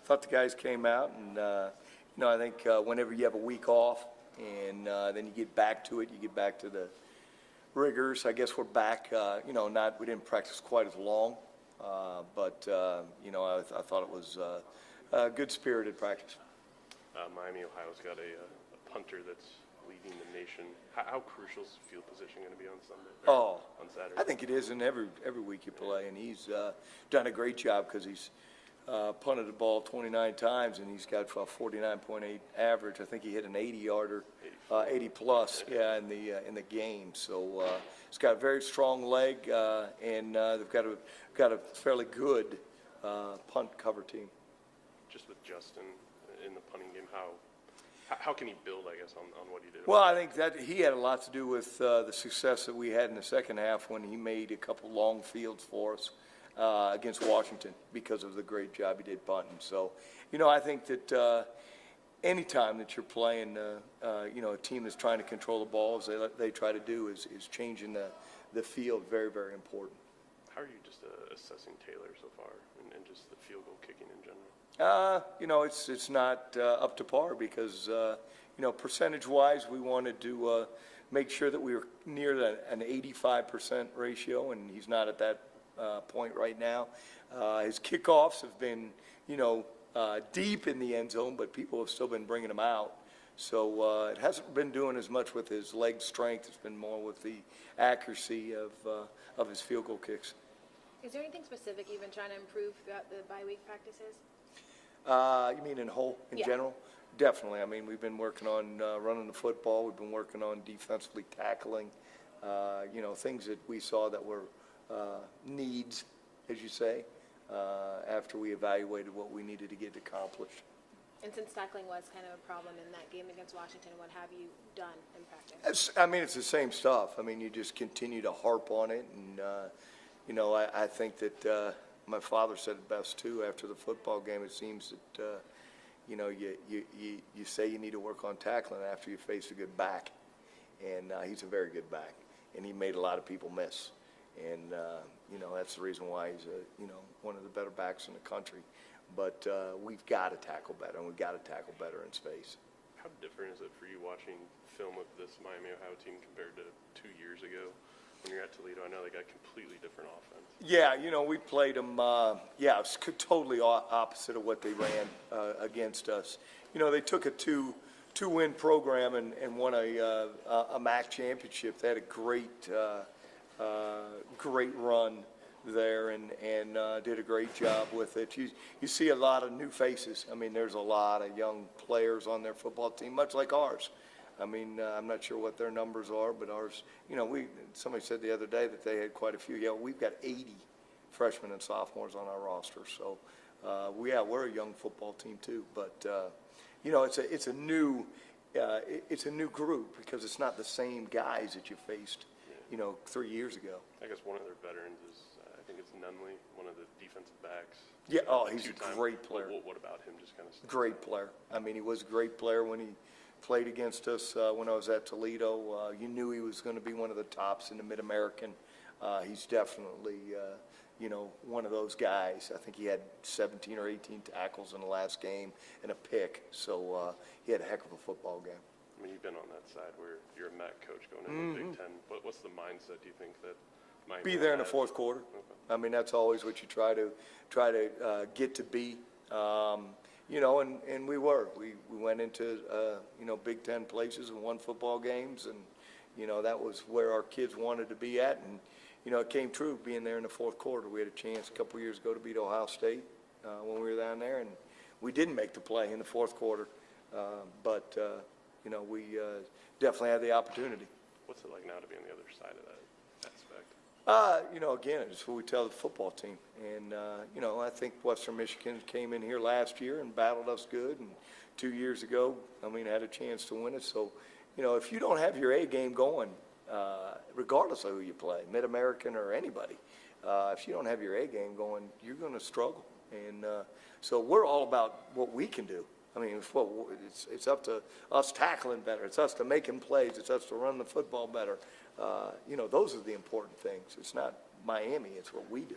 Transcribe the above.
thought the guys came out, and I think whenever you have a week off, and then you get back to it, you get back to the rigors. I guess we're back. We didn't practice quite as long, but I thought it was a good spirited practice. Miami, Ohio's got a punter that's leading the nation. How crucial is field position going to be on Sunday? On Saturday? I think it is in every week you play, and he's done a great job because he's punted the ball 29 times, and he's got a 49.8 average. I think he hit an 80-yarder, 80 plus, in the game. So he's got a very strong leg, and they've got a fairly good punt cover team. Just with Justin in the punting game, how can he build, I guess, on what he did? Well, I think that he had a lot to do with the success that we had in the second half when he made a couple long fields for us against Washington because of the great job he did punting. So, I think that any time that you're playing, a team that's trying to control the ball, as they try to do, is changing the field very, very important. How are you just assessing Taylor so far and just the field goal kicking in general? It's not up to par because, percentage-wise, we wanted to make sure that we were near an 85% ratio, and he's not at that point right now. His kickoffs have been, deep in the end zone, but people have still been bringing him out. So it hasn't been doing as much with his leg strength. It's been more with the accuracy of his field goal kicks. Is there anything specific you've been trying to improve throughout the bye-week practices? You mean in general? Definitely. I mean, we've been working on running the football. We've been working on defensively tackling, things that we saw that were needs, as you say, after we evaluated what we needed to get accomplished. And since tackling was kind of a problem in that game against Washington, what have you done in practice? It's the same stuff. I mean, you just continue to harp on it. And, I think that my father said it best, too, after the football game. It seems that, you say you need to work on tackling after you face a good back. And he's a very good back. And he made a lot of people miss. And, that's the reason why he's, one of the better backs in the country. But we've got to tackle better, and we've got to tackle better in space. How different is it for you watching film of this Miami, Ohio team compared to 2 years ago when you're at Toledo? I know they got a completely different offense. Yeah, we played them, it's totally opposite of what they ran against us. They took a two-win program and won a MAC championship. They had a great run there and did a great job with it. You see a lot of new faces. I mean, there's a lot of young players on their football team, much like ours. I mean, I'm not sure what their numbers are, but ours, somebody said the other day that they had quite a few. Yeah, we've got 80 freshmen and sophomores on our roster. So, we're a young football team too. But, it's a new group because it's not the same guys that you faced, 3 years ago. I guess one of their veterans is, I think it's Nunley, one of the defensive backs. Yeah, he's a great player. What about him? Just kind of great player. I mean, he was a great player when he played against us when I was at Toledo. You knew he was going to be one of the tops in the Mid-American. He's definitely, one of those guys. I think he had 17 or 18 tackles in the last game and a pick. So he had a heck of a football game. I mean, you've been on that side where you're a MAC coach going into the Big Ten. What's the mindset, do you think, that Miami be there in the fourth quarter? Okay. I mean, that's always what you try to get to be. And we were. We went into, Big Ten places and won football games, and, that was where our kids wanted to be at. And, it came true being there in the fourth quarter. We had a chance a couple years ago to beat Ohio State when we were down there, and we didn't make the play in the fourth quarter. But we definitely had the opportunity. What's it like now to be on the other side of that aspect? Again, it's what we tell the football team. And, I think Western Michigan came in here last year and battled us good. And 2 years ago, had a chance to win it. So, if you don't have your A game going, regardless of who you play, Mid-American or anybody, if you don't have your A game going, you're going to struggle. And so we're all about what we can do. I mean, it's up to us tackling better. It's us to making plays. It's us to run the football better. Those are the important things. It's not Miami. It's what we do.